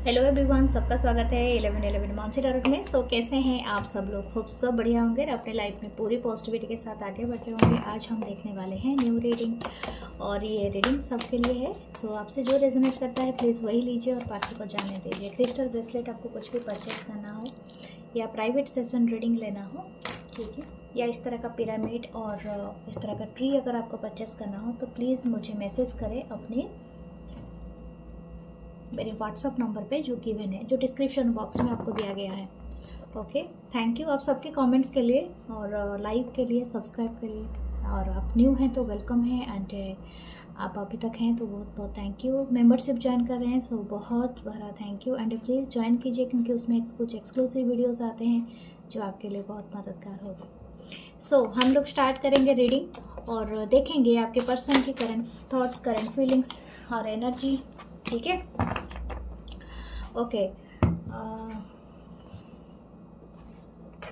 Hello everyone, सबका स्वागत है 1111 मानसी टैरोट में। सो कैसे हैं आप सब लोग? खूब सब बढ़िया होंगे, अपने लाइफ में पूरी पॉजिटिविटी के साथ आगे बढ़ते होंगे। आज हम देखने वाले हैं न्यू रीडिंग और ये रीडिंग सबके लिए है। सो आपसे जो रेजोनेट करता है प्लीज़ वही लीजिए और बाकी को जाने दीजिए। क्रिस्टल ब्रेसलेट आपको कुछ भी परचेज करना हो या प्राइवेट सेशन रीडिंग लेना हो, ठीक है, या इस तरह का पिरामिड और इस तरह का ट्री अगर आपको परचेस करना हो तो प्लीज़ मुझे मैसेज करें अपने मेरे व्हाट्सअप नंबर पे जो गिवन है, जो डिस्क्रिप्शन बॉक्स में आपको दिया गया है। ओके, थैंक यू आप सबके कमेंट्स के लिए और लाइव के लिए, सब्सक्राइब के लिए। और आप न्यू हैं तो वेलकम है, एंड आप अभी तक हैं तो बहुत बहुत थैंक यू। मेंबरशिप ज्वाइन कर रहे हैं सो बहुत बड़ा thank you, and please join कीजिए क्योंकि उसमें कुछ एक्सक्लूसिव वीडियोज़ आते हैं जो आपके लिए बहुत मददगार होगा। सो हम लोग स्टार्ट करेंगे रीडिंग और देखेंगे आपके पर्सन की करंट थॉट्स, करंट फीलिंग्स और एनर्जी, ठीक है। ओके,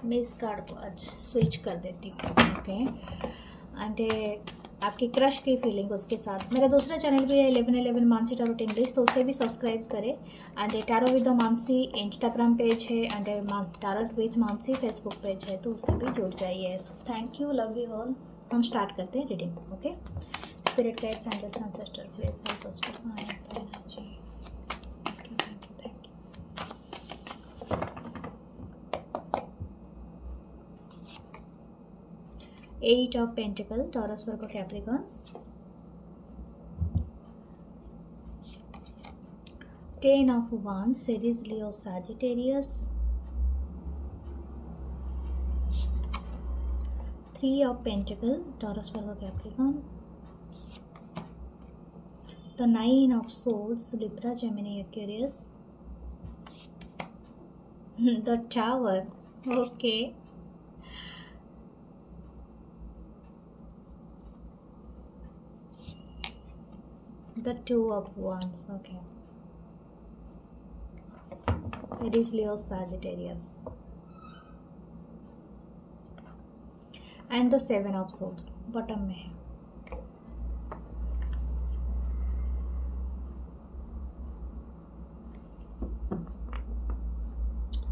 मैं इस कार्ड को आज स्विच कर देती हूँ। ओके, एंड आपकी क्रश की फीलिंग उसके साथ। मेरा दूसरा चैनल भी है 1111 मानसी टैरोट इंग्लिश, तो उसे भी सब्सक्राइब करें। And tarot with Mansi Instagram page है, and tarot with Mansi Facebook page है, तो उससे भी जुड़ जाइए। Thank you, love you all. हम स्टार्ट करते हैं reading. Okay, spirit guides, angels, ancestor, please help us to find the energy. Eight of Pentacles, Taurus, Virgo, Capricorn. Ten of Wands, Aries, Leo, Sagittarius. Three of Pentacles, Taurus, Virgo, Capricorn. The Nine of Swords, Libra, Gemini, Aquarius. The Tower. Okay. The Two of Wands. Okay. Aries, Leo, Sagittarius. And the Seven of Swords bottom में है।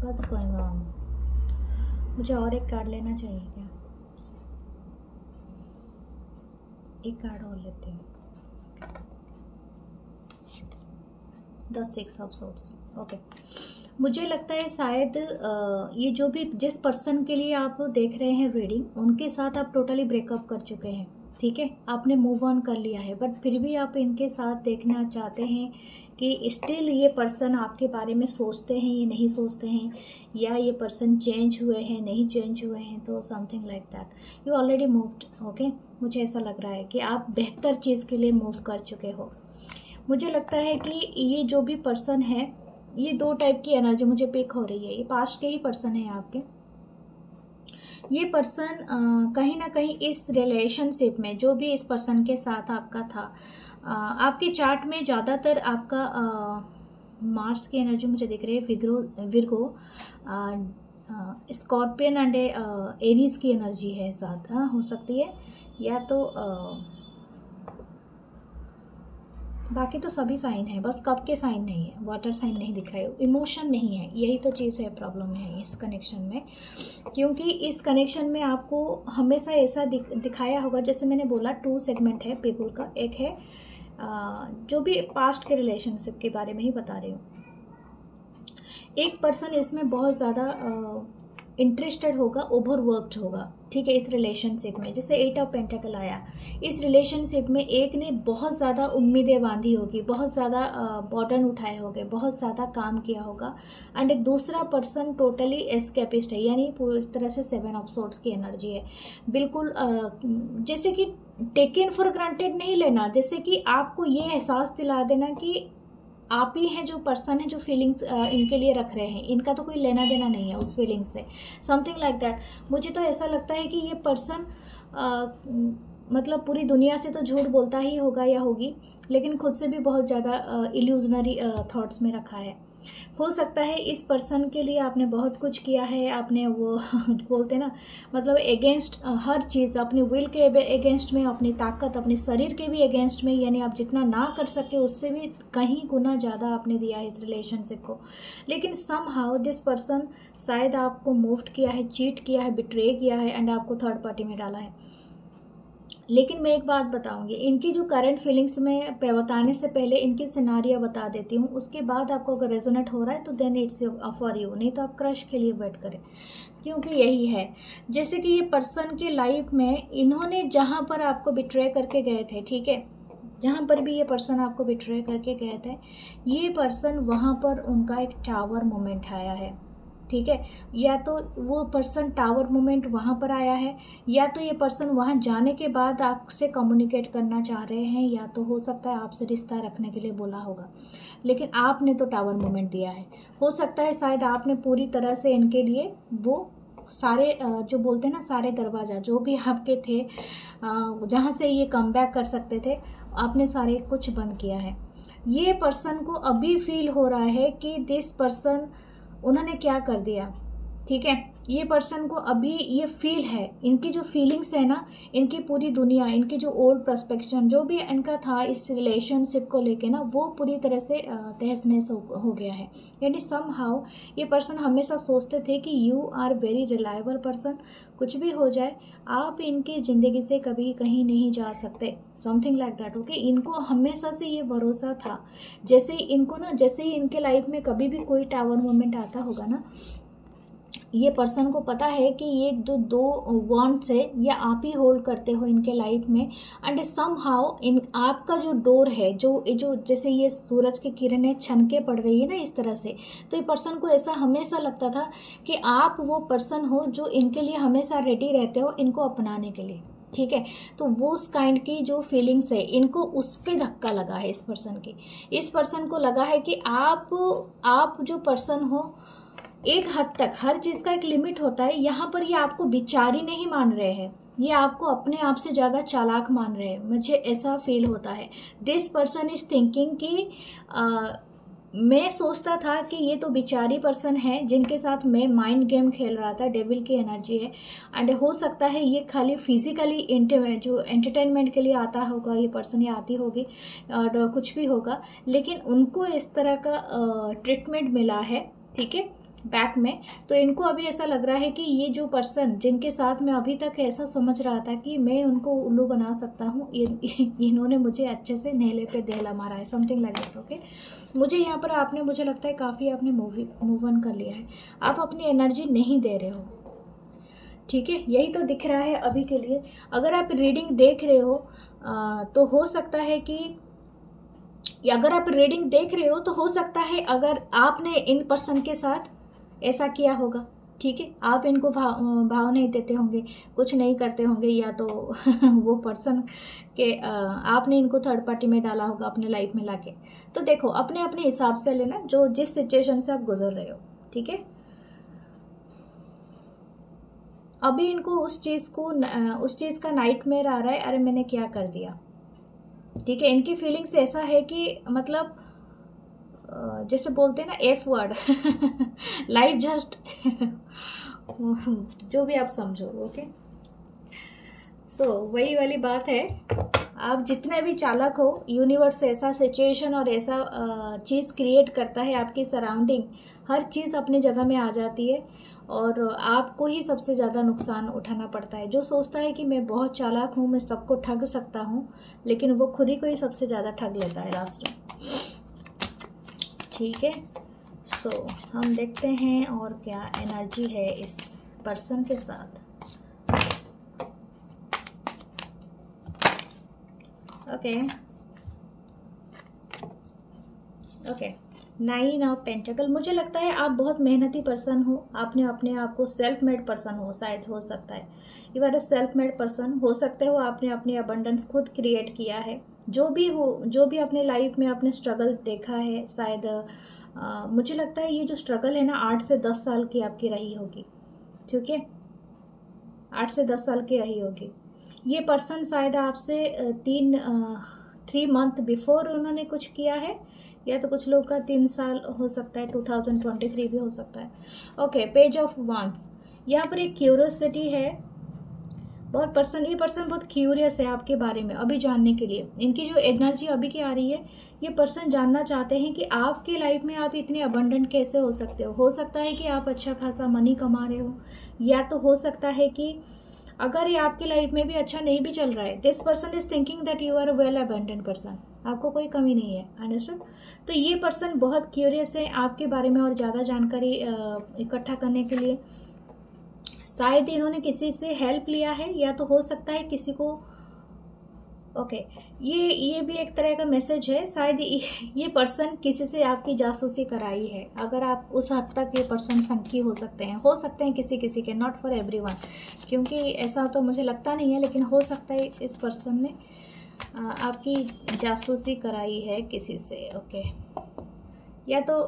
What's going on? मुझे और एक card लेना चाहिए क्या? एक card और लेते हैं। The six of swords. Okay, मुझे लगता है शायद ये जो भी जिस पर्सन के लिए आप देख रहे हैं रीडिंग, उनके साथ आप टोटली ब्रेकअप कर चुके हैं, ठीक है, आपने मूव ऑन कर लिया है, बट फिर भी आप इनके साथ देखना चाहते हैं कि स्टिल ये पर्सन आपके बारे में सोचते हैं या नहीं सोचते हैं, या ये पर्सन चेंज हुए हैं, नहीं चेंज हुए हैं, तो something like that. You already moved. Okay, मुझे ऐसा लग रहा है कि आप बेहतर चीज़ के लिए मूव कर चुके हो। मुझे लगता है कि ये जो भी पर्सन है, ये दो टाइप की एनर्जी मुझे पिक हो रही है। ये पास्ट के ही पर्सन है आपके। ये पर्सन कहीं ना कहीं इस रिलेशनशिप में, जो भी इस पर्सन के साथ आपका था, आपके चार्ट में ज़्यादातर आपका मार्स की एनर्जी मुझे दिख रही है, विर्गो, स्कॉर्पियन एंड एरीज की एनर्जी है साथ, हो सकती है, या तो बाकी तो सभी साइन है, बस कप के साइन नहीं है, वाटर साइन नहीं दिख रहा है, इमोशन नहीं है। यही तो चीज़ है, प्रॉब्लम है इस कनेक्शन में, क्योंकि इस कनेक्शन में आपको हमेशा ऐसा दिखाया होगा, जैसे मैंने बोला 2 सेगमेंट है पीपल का। एक है जो भी पास्ट के रिलेशनशिप के बारे में ही बता रही हूँ। एक पर्सन इसमें बहुत ज़्यादा इंटरेस्टेड होगा, ओवरवर्कड होगा, ठीक है, इस रिलेशनशिप में। जैसे 8 ऑफ पेंटाकल आया, इस रिलेशनशिप में एक ने बहुत ज़्यादा उम्मीदें बांधी होगी, बहुत ज़्यादा बर्डन उठाए होंगे, बहुत ज़्यादा काम किया होगा, एंड एक दूसरा पर्सन टोटली एस्केपिस्ट है, यानी पूरी तरह से 7 ऑफ सोर्ड्स की एनर्जी है। बिल्कुल जैसे कि टेकन फॉर ग्रांटेड नहीं लेना, जैसे कि आपको ये एहसास दिला देना कि आप ही हैं जो पर्सन है जो फीलिंग्स इनके लिए रख रहे हैं, इनका तो कोई लेना देना नहीं है उस फीलिंग से, समथिंग लाइक दैट। मुझे तो ऐसा लगता है कि ये पर्सन मतलब पूरी दुनिया से तो झूठ बोलता ही होगा या होगी, लेकिन खुद से भी बहुत ज़्यादा इल्यूजनरी थॉट्स में रखा है। हो सकता है इस पर्सन के लिए आपने बहुत कुछ किया है, आपने वो बोलते ना मतलब अगेंस्ट हर चीज़, अपनी विल के अगेंस्ट में, अपनी ताकत, अपने शरीर के भी अगेंस्ट में, यानी आप जितना ना कर सके उससे भी कहीं गुना ज़्यादा आपने दिया है इस रिलेशनशिप को। लेकिन समहाउ दिस पर्सन शायद आपको मूव्ड किया है, चीट किया है, बिट्रे किया है एंड आपको थर्ड पार्टी में डाला है। लेकिन मैं एक बात बताऊंगी, इनकी जो करंट फीलिंग्स में बताने से पहले इनकी सिनारियो बता देती हूँ, उसके बाद आपको अगर रेजोनेट हो रहा है तो देन इट्स फॉर यू, नहीं तो आप क्रश के लिए वेट करें, क्योंकि यही है। जैसे कि ये पर्सन के लाइफ में इन्होंने जहाँ पर आपको बिट्रे करके गए थे, ठीक है, जहाँ पर भी ये पर्सन आपको बिट्रे करके गए थे, ये पर्सन वहाँ पर उनका एक टावर मोमेंट आया है, ठीक है। या तो वो पर्सन टावर मोमेंट वहाँ पर आया है, या तो ये पर्सन वहाँ जाने के बाद आपसे कम्युनिकेट करना चाह रहे हैं, या तो हो सकता है आपसे रिश्ता रखने के लिए बोला होगा, लेकिन आपने तो टावर मोमेंट दिया है। हो सकता है शायद आपने पूरी तरह से इनके लिए वो सारे जो बोलते हैं ना, सारे दरवाज़ा जो भी आपके थे जहाँ से ये कम बैक कर सकते थे, आपने सारे कुछ बंद किया है। ये पर्सन को अभी फील हो रहा है कि दिस पर्सन उन्होंने क्या कर दिया, ठीक है। ये पर्सन को अभी ये फील है, इनकी जो फीलिंग्स है ना, इनकी पूरी दुनिया, इनकी जो ओल्ड पर्सपेक्शन जो भी इनका था इस रिलेशनशिप को लेके ना, वो पूरी तरह से तहस नहस हो गया है। यानी सम हाउ ये पर्सन हमेशा सोचते थे कि you are very reliable person, कुछ भी हो जाए आप इनकी ज़िंदगी से कभी कहीं नहीं जा सकते, समथिंग लाइक दैट, ओके। इनको हमेशा से ये भरोसा था, जैसे ही इनको ना, जैसे ही इनके लाइफ में कभी भी कोई टावर मोमेंट आता होगा ना, ये पर्सन को पता है कि ये जो दो वांट्स है ये आप ही होल्ड करते हो इनके लाइफ में, एंड सम हाउ इन आपका जो डोर है, जो जैसे ये सूरज की किरणें छनके पड़ रही है ना इस तरह से, तो ये पर्सन को ऐसा हमेशा लगता था कि आप वो पर्सन हो जो इनके लिए हमेशा रेडी रहते हो इनको अपनाने के लिए, ठीक है। तो वो उस काइंड की जो फीलिंग्स है, इनको उस पर धक्का लगा है इस पर्सन की। इस पर्सन को लगा है कि आप जो पर्सन हो, एक हद तक हर चीज़ का एक लिमिट होता है, यहाँ पर ये आपको बिचारी नहीं मान रहे हैं, ये आपको अपने आप से ज़्यादा चालाक मान रहे हैं, मुझे ऐसा फील होता है। दिस पर्सन इज थिंकिंग कि मैं सोचता था कि ये तो बिचारी पर्सन है जिनके साथ मैं माइंड गेम खेल रहा था, डेविल की एनर्जी है, एंड हो सकता है ये खाली फिजिकली जो एंटरटेनमेंट के लिए आता होगा ये पर्सन, या आती होगी और कुछ भी होगा, लेकिन उनको इस तरह का ट्रीटमेंट मिला है, ठीक है, बैक में। तो इनको अभी ऐसा लग रहा है कि ये जो पर्सन जिनके साथ मैं अभी तक ऐसा समझ रहा था कि मैं उनको उल्लू बना सकता हूँ, इन्होंने मुझे अच्छे से नेले पे दहला मारा है, समथिंग लाइक दैट, ओके। मुझे यहाँ पर आपने, मुझे लगता है काफ़ी आपने मूव ऑन कर लिया है, आप अपनी एनर्जी नहीं दे रहे हो, ठीक है, यही तो दिख रहा है अभी के लिए। अगर आप रीडिंग देख रहे हो तो हो सकता है कि, अगर आप रीडिंग देख रहे हो तो हो सकता है अगर आपने इन पर्सन के साथ ऐसा किया होगा, ठीक है, आप इनको भाव नहीं देते होंगे, कुछ नहीं करते होंगे, या तो वो पर्सन के आपने इनको थर्ड पार्टी में डाला होगा अपने लाइफ में लाके। तो देखो अपने अपने हिसाब से लेना, जो जिस सिचुएशन से आप गुजर रहे हो, ठीक है। अभी इनको उस चीज़ का नाइटमेयर आ रहा है, अरे मैंने क्या कर दिया, ठीक है। इनकी फीलिंग्स ऐसा है कि मतलब जैसे बोलते हैं ना एफ वर्ड लाइफ जस्ट जो भी आप समझो, ओके। सो वही वाली बात है, आप जितने भी चालाक हो, यूनिवर्स ऐसा सिचुएशन और ऐसा चीज़ क्रिएट करता है, आपकी सराउंडिंग हर चीज़ अपनी जगह में आ जाती है और आपको ही सबसे ज़्यादा नुकसान उठाना पड़ता है। जो सोचता है कि मैं बहुत चालाक हूँ, मैं सबको ठग सकता हूँ, लेकिन वो खुद ही को ही सबसे ज़्यादा ठग लेता है लास्ट में, ठीक है। सो हम देखते हैं और क्या एनर्जी है इस पर्सन के साथ। Okay, 9 of pentacle. मुझे लगता है आप बहुत मेहनती पर्सन हो, आपने अपने आप को सेल्फ मेड पर्सन हो, शायद हो सकता है you are a self made person, हो सकते हो आपने अपनी अबंडेंस खुद क्रिएट किया है, जो भी हो, जो भी अपने लाइफ में आपने स्ट्रगल देखा है, शायद मुझे लगता है ये जो स्ट्रगल है ना 8 से 10 साल की आपकी रही होगी, ठीक है, 8 से 10 साल की रही होगी। ये पर्सन शायद आपसे 3 मंथ बिफोर उन्होंने कुछ किया है, या तो कुछ लोग का 3 साल हो सकता है, 2023 भी हो सकता है। ओके, पेज ऑफ वांड्स, यहाँ पर एक क्यूरियोसिटी है, बहुत ये पर्सन बहुत क्यूरियस है आपके बारे में अभी जानने के लिए। इनकी जो एनर्जी अभी की आ रही है, ये पर्सन जानना चाहते हैं कि आपके लाइफ में आप इतने अबंडेंट कैसे हो सकते हो। हो सकता है कि आप अच्छा खासा मनी कमा रहे हो, या तो हो सकता है कि अगर ये आपके लाइफ में भी अच्छा नहीं भी चल रहा है, this person is thinking that you are a well abundant person, आपको कोई कमी नहीं है। अंडरस्टूड? तो ये पर्सन बहुत क्यूरियस है आपके बारे में और ज़्यादा जानकारी इकट्ठा करने के लिए। शायद इन्होंने किसी से हेल्प लिया है, या तो हो सकता है किसी को, ओके, ये भी एक तरह का मैसेज है। शायद ये पर्सन किसी से आपकी जासूसी कराई है। अगर आप उस हद तक, ये पर्सन संकी हो सकते हैं किसी के, नॉट फॉर एवरीवन, क्योंकि ऐसा तो मुझे लगता नहीं है, लेकिन हो सकता है इस पर्सन ने आपकी जासूसी कराई है किसी से। ओके, या तो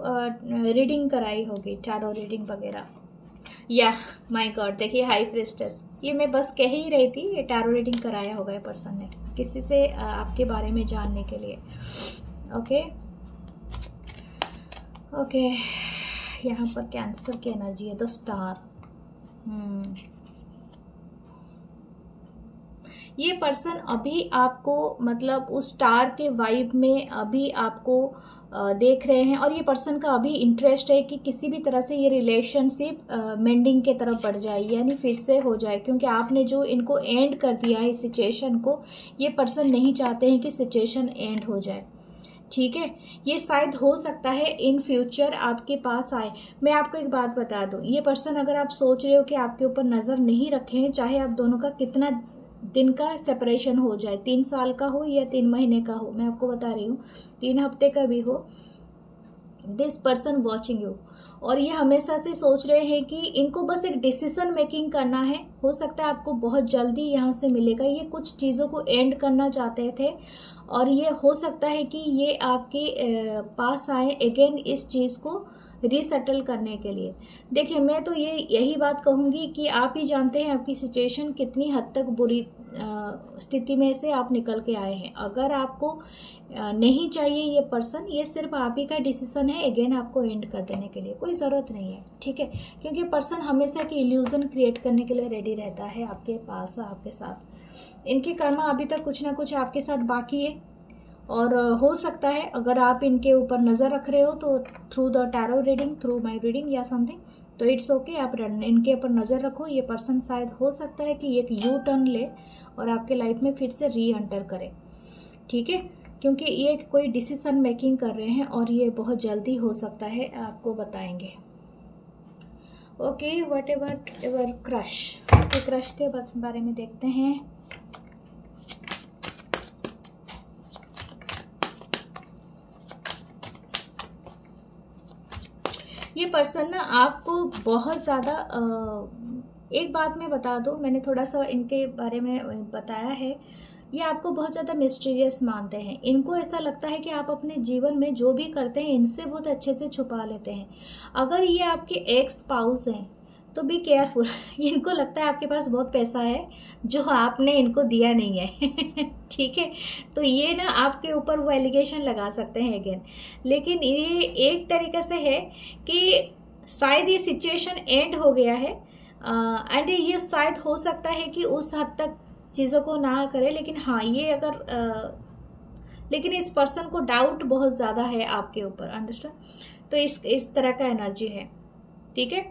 रीडिंग कराई होगी, टैरो रीडिंग वगैरह। या माय गॉड, देखिए हाई प्रीस्टेस, ये मैं बस कह ही रही थी, ये टैरो रीडिंग कराया होगा ये पर्सन ने किसी से आपके बारे में जानने के लिए। ओके ओके, यहाँ पर कैंसर की एनर्जी है, द स्टार। ये पर्सन अभी आपको, मतलब उस स्टार के वाइब में अभी आपको देख रहे हैं, और ये पर्सन का अभी इंटरेस्ट है कि किसी भी तरह से ये रिलेशनशिप मेंडिंग के तरफ बढ़ जाए, यानी फिर से हो जाए, क्योंकि आपने जो इनको एंड कर दिया है इस सिचुएशन को, ये पर्सन नहीं चाहते हैं कि सिचुएशन एंड हो जाए। ठीक है, ये शायद हो सकता है इन फ्यूचर आपके पास आए। मैं आपको एक बात बता दूं, ये पर्सन, अगर आप सोच रहे हो कि आपके ऊपर नज़र नहीं रखे हैं, चाहे आप दोनों का कितना दिन का सेपरेशन हो जाए, 3 साल का हो या 3 महीने का हो, मैं आपको बता रही हूँ 3 हफ्ते का भी हो, दिस पर्सन वॉचिंग यू, और ये हमेशा से सोच रहे हैं कि इनको बस एक डिसीजन मेकिंग करना है। हो सकता है आपको बहुत जल्दी यहाँ से मिलेगा, ये कुछ चीज़ों को एंड करना चाहते थे, और ये हो सकता है कि ये आपके पास आए अगेन इस चीज़ को रीसेटल करने के लिए। देखिए, मैं तो यही बात कहूँगी कि आप ही जानते हैं आपकी सिचुएशन कितनी हद तक बुरी स्थिति में से आप निकल के आए हैं। अगर आपको नहीं चाहिए ये पर्सन, ये सिर्फ आप ही का डिसीजन है अगेन आपको एंड कर देने के लिए, कोई ज़रूरत नहीं है। ठीक है, क्योंकि पर्सन हमेशा की इल्यूजन क्रिएट करने के लिए रेडी रहता है आपके पास, आपके साथ। इनकी कर्मा अभी तक कुछ ना कुछ आपके साथ बाकी है, और हो सकता है अगर आप इनके ऊपर नज़र रख रहे हो तो through the tarot reading, through my reading या समथिंग, तो इट्स ओके, आप इनके ऊपर नज़र रखो। ये पर्सन शायद हो सकता है कि एक यू टर्न ले और आपके लाइफ में फिर से री एंटर करे। ठीक है, क्योंकि ये कोई डिसीजन मेकिंग कर रहे हैं और ये बहुत जल्दी हो सकता है, आपको बताएंगे। Okay, what about your crush, आपके क्रश के बारे में देखते हैं। ये पर्सन ना आपको बहुत ज़्यादा, एक बात मैं बता दूँ, मैंने थोड़ा सा इनके बारे में बताया है, ये आपको बहुत ज़्यादा मिस्टीरियस मानते हैं। इनको ऐसा लगता है कि आप अपने जीवन में जो भी करते हैं इनसे बहुत अच्छे से छुपा लेते हैं। अगर ये आपके एक्स स्पाउस हैं तो बी केयरफुल, इनको लगता है आपके पास बहुत पैसा है जो आपने इनको दिया नहीं है। ठीक है, तो ये ना आपके ऊपर वो एलिगेशन लगा सकते हैं अगेन, लेकिन ये एक तरीके से है कि शायद ये सिचुएशन एंड हो गया है, एंड ये शायद हो सकता है कि उस हद तक चीज़ों को ना करे, लेकिन हाँ ये अगर लेकिन इस पर्सन को डाउट बहुत ज़्यादा है आपके ऊपर। अंडरस्टैंड? तो इस तरह का एनर्जी है। ठीक है,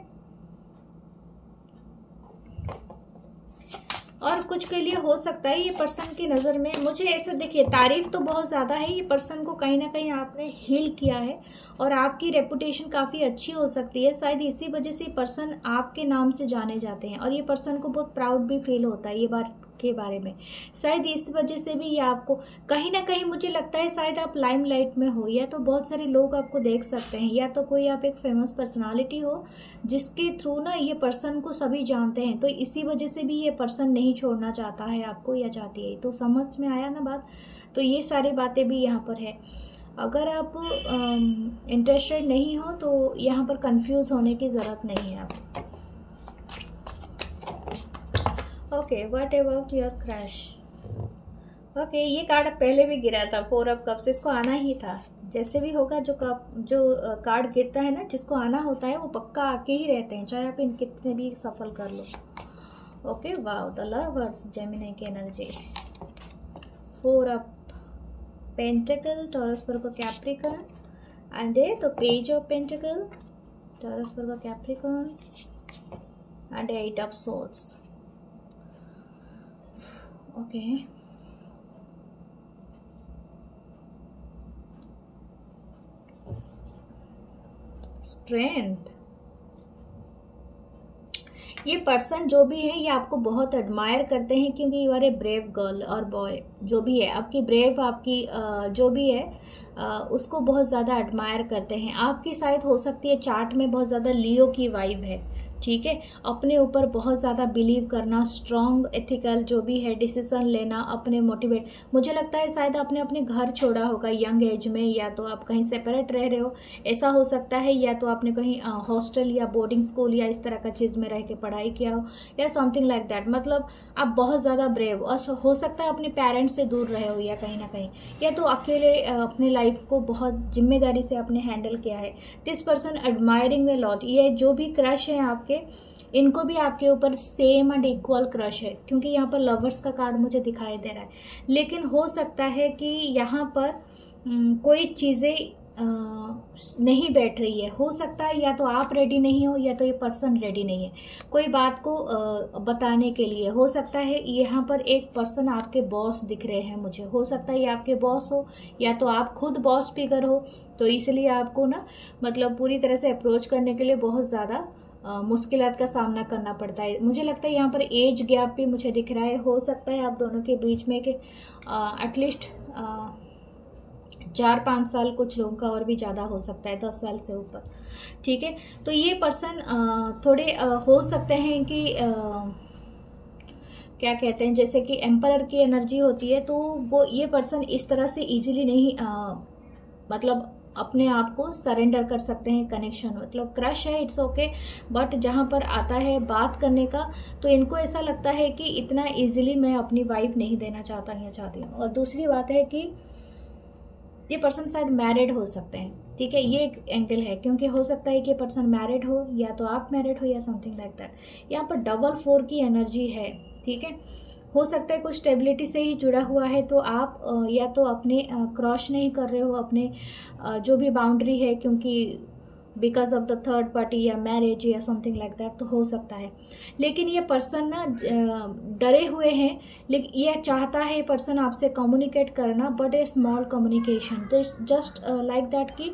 और कुछ के लिए हो सकता है ये पर्सन की नज़र में, मुझे ऐसा देखिए, तारीफ तो बहुत ज़्यादा है, ये पर्सन को कहीं ना कहीं आपने हील किया है और आपकी रेपुटेशन काफ़ी अच्छी हो सकती है। शायद इसी वजह से पर्सन आपके नाम से जाने जाते हैं, और ये पर्सन को बहुत प्राउड भी फील होता है ये बात के बारे में। शायद इस वजह से भी ये आपको कहीं ना कहीं, मुझे लगता है शायद आप लाइमलाइट में हो, या तो बहुत सारे लोग आपको देख सकते हैं, या तो कोई आप एक फेमस पर्सनालिटी हो जिसके थ्रू ना ये पर्सन को सभी जानते हैं। तो इसी वजह से भी ये पर्सन नहीं छोड़ना चाहता है आपको, या चाहती है। तो समझ में आया ना बात? तो ये सारी बातें भी यहाँ पर है। अगर आप इंटरेस्टेड नहीं हो तो यहाँ पर कंफ्यूज होने की ज़रूरत नहीं है आप। Okay, what about your crush? Okay, ये कार्ड पहले भी गिरा था, 4 ऑफ कप्स, इसको आना ही था। जैसे भी होगा, जो कार्ड गिरता है ना, जिसको आना होता है वो पक्का आके ही रहते हैं, चाहे आप इन कितने भी सफल कर लो। Okay, wow, the lovers, Gemini की energy, 4 of pentacle, Taurus Virgo Capricorn, and the page of pentacle, Taurus Virgo Capricorn, and 8 of swords. Okay, strength. ये पर्सन जो भी है ये आपको बहुत एडमायर करते हैं, क्योंकि you are a brave girl और बॉय, जो भी है आपकी ब्रेव, आपकी जो भी है उसको बहुत ज़्यादा एडमायर करते हैं। आपकी शायद हो सकती है चार्ट में बहुत ज़्यादा लियो की वाइब है, ठीक है। अपने ऊपर बहुत ज़्यादा बिलीव करना, स्ट्रॉन्ग एथिकल जो भी है, डिसीजन लेना, अपने मोटिवेट। मुझे लगता है शायद आपने अपने घर छोड़ा होगा यंग एज में, या तो आप कहीं सेपरेट रह रहे हो, ऐसा हो सकता है, या तो आपने कहीं हॉस्टल या बोर्डिंग स्कूल या इस तरह का चीज़ में रह के पढ़ाई किया हो, या समथिंग लाइक दैट। मतलब आप बहुत ज़्यादा ब्रेव, और हो सकता है अपने पेरेंट्स से दूर रहे हो, या कहीं ना कहीं, या तो अकेले अपने लाइफ को बहुत जिम्मेदारी से आपने हैंडल किया है। This person admiring a lot. ये जो भी क्रश है आपके, इनको भी आपके ऊपर सेम एंड इक्वल क्रश है, क्योंकि यहाँ पर लवर्स का कार्ड मुझे दिखाई दे रहा है। लेकिन हो सकता है कि यहाँ पर कोई चीज़ें नहीं बैठ रही है। हो सकता है या तो आप रेडी नहीं हो, या तो ये पर्सन रेडी नहीं है कोई बात को बताने के लिए। हो सकता है यहाँ पर एक पर्सन आपके बॉस दिख रहे हैं मुझे, हो सकता है ये आपके बॉस हो, या तो आप खुद बॉस फिगर हो, तो इसलिए आपको ना मतलब पूरी तरह से अप्रोच करने के लिए बहुत ज़्यादा मुश्किलात का सामना करना पड़ता है। मुझे लगता है यहाँ पर एज गैप भी मुझे दिख रहा है। हो सकता है आप दोनों के बीच में कि एटलीस्ट 4-5 साल, कुछ लोगों का और भी ज़्यादा हो सकता है, 10 साल से ऊपर, ठीक है। तो ये पर्सन थोड़े हो सकते हैं कि क्या कहते हैं, जैसे कि एम्परर की एनर्जी होती है, तो वो ये पर्सन इस तरह से इजीली नहीं मतलब अपने आप को सरेंडर कर सकते हैं कनेक्शन। मतलब क्रश है, इट्स ओके, बट जहाँ पर आता है बात करने का, तो इनको ऐसा लगता है कि इतना इजीली मैं अपनी वाइफ नहीं देना चाहता या चाहती हूँ। और दूसरी बात है कि ये पर्सन शायद मैरिड हो सकते हैं, ठीक है। ये एक एंगल है, क्योंकि हो सकता है कि ये पर्सन मैरिड हो, या तो आप मैरिड हो, या समथिंग लाइक दैट। यहाँ पर डबल 4 की एनर्जी है, ठीक है। हो सकता है कुछ स्टेबिलिटी से ही जुड़ा हुआ है, तो आप या तो अपने क्रॉस नहीं कर रहे हो अपने जो भी बाउंड्री है, क्योंकि because of the third party या मैरिज या समथिंग लाइक दैट, तो हो सकता है। लेकिन ये पर्सन ना डरे हुए हैं, लेकिन ये चाहता है पर्सन आपसे कम्युनिकेट करना, बट ए स्मॉल कम्युनिकेशन। तो इट्स जस्ट लाइक दैट कि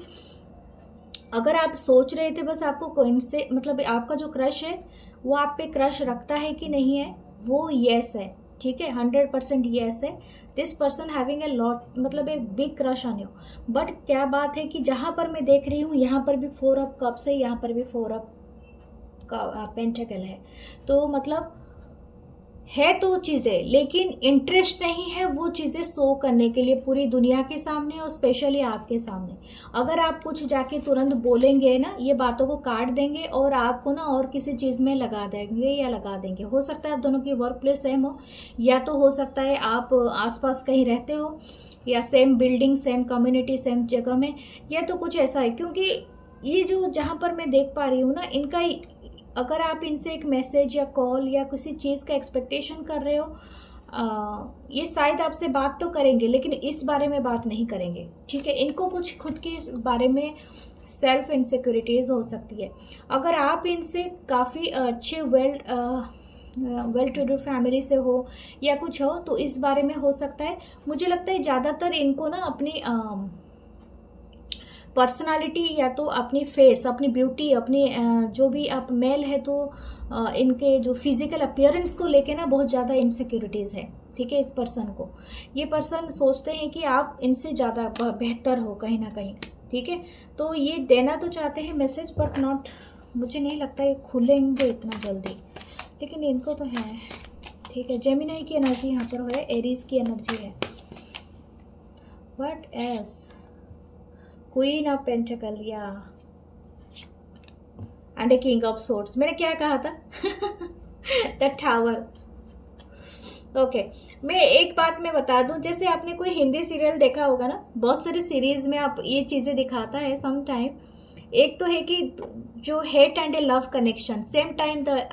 अगर आप सोच रहे थे बस आपको कोई से, मतलब आपका जो क्रश है वो आप पे क्रश रखता है कि नहीं है, वो येस है, ठीक है, 100% येस है। This person having a lot, मतलब एक big crush on you. But क्या बात है कि जहाँ पर मैं देख रही हूँ यहाँ पर भी 4 ऑफ कप्स है, यहाँ पर भी 4 ऑफ पेंटिकल है। तो मतलब है तो चीज़ें, लेकिन इंटरेस्ट नहीं है वो चीज़ें शो करने के लिए पूरी दुनिया के सामने, और स्पेशली आपके सामने। अगर आप कुछ जाके तुरंत बोलेंगे ना, ये बातों को काट देंगे और आपको ना और किसी चीज़ में लगा देंगे या लगा देंगे। हो सकता है आप दोनों की वर्क प्लेस सेम हो, या तो हो सकता है आप आसपास कहीं रहते हो, या same building, same community, same जगह में, या तो कुछ ऐसा है। क्योंकि ये जो जहाँ पर मैं देख पा रही हूँ ना, इनका अगर आप इनसे एक मैसेज या कॉल या किसी चीज़ का एक्सपेक्टेशन कर रहे हो, ये शायद आपसे बात तो करेंगे, लेकिन इस बारे में बात नहीं करेंगे, ठीक है। इनको कुछ खुद के बारे में सेल्फ इनसिक्योरिटीज़ हो सकती है। अगर आप इनसे काफ़ी अच्छे वेल टू डू फैमिली से हो या कुछ हो, तो इस बारे में हो सकता है। मुझे लगता है ज़्यादातर इनको ना अपनी पर्सनालिटी, या तो अपनी फेस, अपनी ब्यूटी, अपनी जो भी आप मेल है तो इनके जो फिजिकल अपीयरेंस को लेके ना बहुत ज़्यादा इनसिक्योरिटीज़ है, ठीक है। इस पर्सन को, ये पर्सन सोचते हैं कि आप इनसे ज़्यादा बेहतर हो कहीं ना कहीं, ठीक है। तो ये देना तो चाहते हैं मैसेज, बट नॉट, मुझे नहीं लगता ये खुलेंगे इतना जल्दी, लेकिन इनको तो है, ठीक है। जेमिनी की एनर्जी यहाँ पर है, एरीज की एनर्जी है। What else, queen of pentacle या and a king of swords. मैंने क्या कहा था द टावर। ओके मैं एक बात मैं बता दूं, जैसे आपने कोई हिंदी सीरियल देखा होगा ना, बहुत सारी सीरीज में आप ये चीजें दिखाता है सम टाइम। एक तो है कि जो hate and a love connection, same time the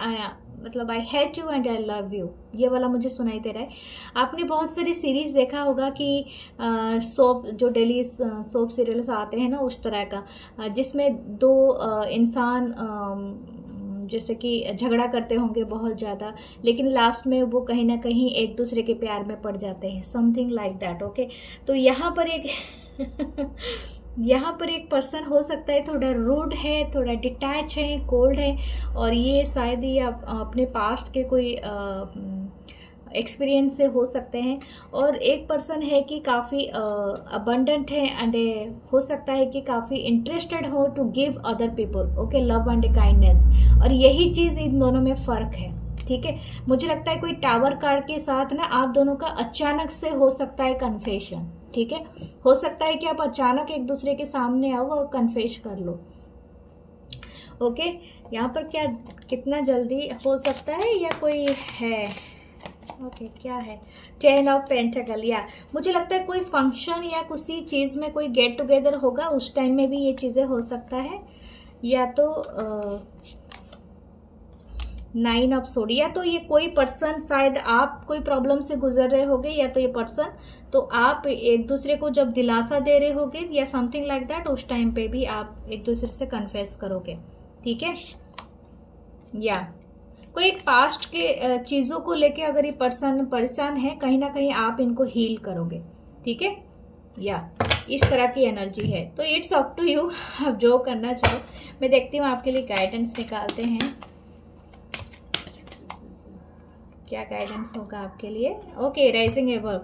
मतलब I hate you and I love you, ये वाला मुझे सुनाई दे रहा है। आपने बहुत सारी सीरीज देखा होगा कि सोप, जो डेली सोप सीरियल्स आते हैं ना उस तरह का, जिसमें दो इंसान जैसे कि झगड़ा करते होंगे बहुत ज़्यादा, लेकिन लास्ट में वो कहीं ना कहीं एक दूसरे के प्यार में पड़ जाते हैं, समथिंग लाइक दैट। ओके, तो यहाँ पर एक यहाँ पर एक पर्सन हो सकता है थोड़ा रूड है, थोड़ा डिटैच है, कोल्ड है, और ये शायद ही आप अपने पास्ट के कोई एक्सपीरियंस से हो सकते हैं। और एक पर्सन है कि काफ़ी अबंडेंट है एंड हो सकता है कि काफ़ी इंटरेस्टेड हो to give other people, okay, love and kindness. और यही चीज़ इन दोनों में फ़र्क है, ठीक है। मुझे लगता है कोई टावर कार्ड के साथ ना आप दोनों का अचानक से हो सकता है कन्फेशन, ठीक है। हो सकता है कि आप अचानक एक दूसरे के सामने आओ और कन्फेस कर लो, ओके। यहाँ पर क्या कितना जल्दी हो सकता है या कोई है, ओके क्या है, 10 ऑफ पेंटाकल। या मुझे लगता है कोई फंक्शन या किसी चीज़ में कोई गेट टुगेदर होगा, उस टाइम में भी ये चीज़ें हो सकता है। या तो 9 ऑफ सोड, या तो ये कोई पर्सन, शायद आप कोई प्रॉब्लम से गुजर रहे होगे, या तो ये पर्सन, तो आप एक दूसरे को जब दिलासा दे रहे होगे या समथिंग लाइक दैट, उस टाइम पे भी आप एक दूसरे से कन्फेस करोगे, ठीक है। या कोई एक पास्ट के चीज़ों को लेके अगर ये पर्सन परेशान है, कहीं ना कहीं आप इनको हील करोगे, ठीक है। या इस तरह की एनर्जी है, तो इट्स अप टू यू, आप जो करना चाहो। मैं देखती हूँ आपके लिए गाइडेंस निकालते हैं, क्या गाइडेंस होगा आपके लिए। Okay, rising above,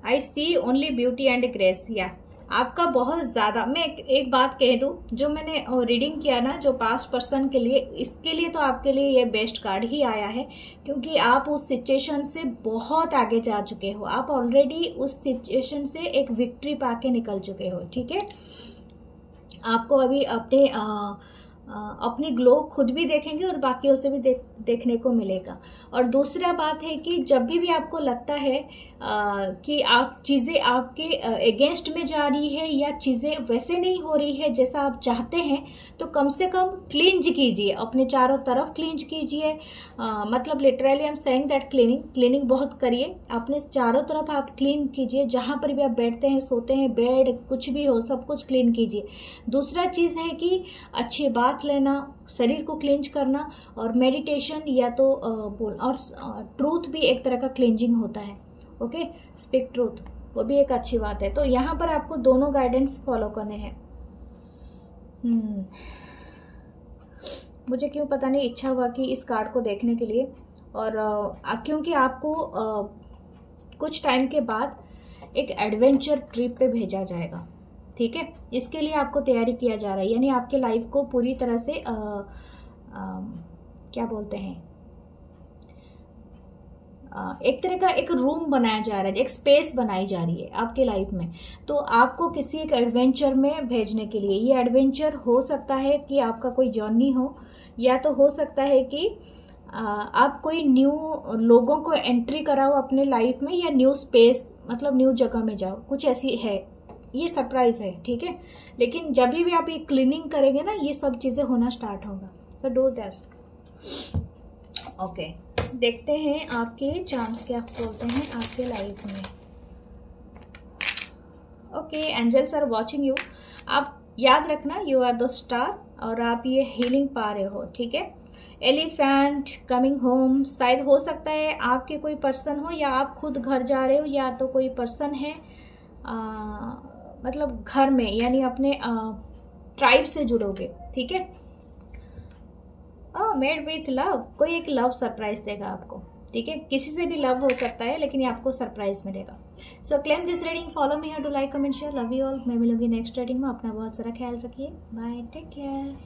I see only beauty and grace. या आपका बहुत ज़्यादा, मैं एक बात कह दूँ, जो मैंने रीडिंग किया ना जो पास्ट पर्सन के लिए, इसके लिए तो आपके लिए ये बेस्ट कार्ड ही आया है, क्योंकि आप उस सिचुएशन से बहुत आगे जा चुके हो, आप ऑलरेडी उस सिचुएशन से एक विक्ट्री पाके निकल चुके हो, ठीक है। आपको अभी अपनी ग्लो खुद भी देखेंगे और बाकियों से भी देखने को मिलेगा। और दूसरा बात है कि जब भी आपको लगता है कि आप चीज़ें आपके अगेंस्ट में जा रही है या चीज़ें वैसे नहीं हो रही है जैसा आप चाहते हैं, तो कम से कम क्लींज कीजिए, अपने चारों तरफ क्लींज कीजिए। मतलब literally I am saying that cleaning बहुत करिए, अपने चारों तरफ आप क्लीन कीजिए, जहाँ पर भी आप बैठते हैं, सोते हैं, बेड कुछ भी हो, सब कुछ क्लीन कीजिए। दूसरा चीज़ है कि अच्छी बात लेना, शरीर को क्लींज करना, और मेडिटेशन, या तो और ट्रूथ भी एक तरह का क्लींजिंग होता है, ओके, स्पीक ट्रूथ, वो भी एक अच्छी बात है। तो यहाँ पर आपको दोनों गाइडेंस फॉलो करने हैं। मुझे क्यों पता नहीं इच्छा हुआ कि इस कार्ड को देखने के लिए, और क्योंकि आपको कुछ टाइम के बाद एक एडवेंचर ट्रिप पे भेजा जाएगा, ठीक है। इसके लिए आपको तैयारी किया जा रहा है, यानी आपके लाइफ को पूरी तरह से क्या बोलते हैं, एक तरह का एक रूम बनाया जा रहा है, एक स्पेस बनाई जा रही है आपके लाइफ में। तो आपको किसी एक एडवेंचर में भेजने के लिए, ये एडवेंचर हो सकता है कि आपका कोई जर्नी हो, या तो हो सकता है कि आप कोई न्यू लोगों को एंट्री कराओ अपने लाइफ में, या न्यू स्पेस मतलब न्यू जगह में जाओ, कुछ ऐसी है, ये सरप्राइज है, ठीक है। लेकिन जब भी आप ये क्लीनिंग करेंगे ना, ये सब चीज़ें होना स्टार्ट होगा। तो डू दैट, ओके। देखते हैं आपके चार्म्स क्या बोलते हैं आपके लाइफ में। Okay, angels are watching you. आप याद रखना, यू आर द स्टार, और आप ये हीलिंग पा रहे हो, ठीक है। एलिफेंट कमिंग होम, शायद हो सकता है आपके कोई पर्सन हो, या आप खुद घर जा रहे हो, या तो कोई पर्सन है मतलब घर में, यानी अपने ट्राइब से जुड़ोगे, ठीक है। मेड विथ लव, कोई एक लव सरप्राइज देगा आपको, ठीक है। किसी से भी लव हो सकता है, लेकिन ये आपको सरप्राइज मिलेगा। So claim this reading, follow me here to like comment share, love you all. मैं मिलूंगी नेक्स्ट रीडिंग में। अपना बहुत सारा ख्याल रखिए, बाय, टेक केयर।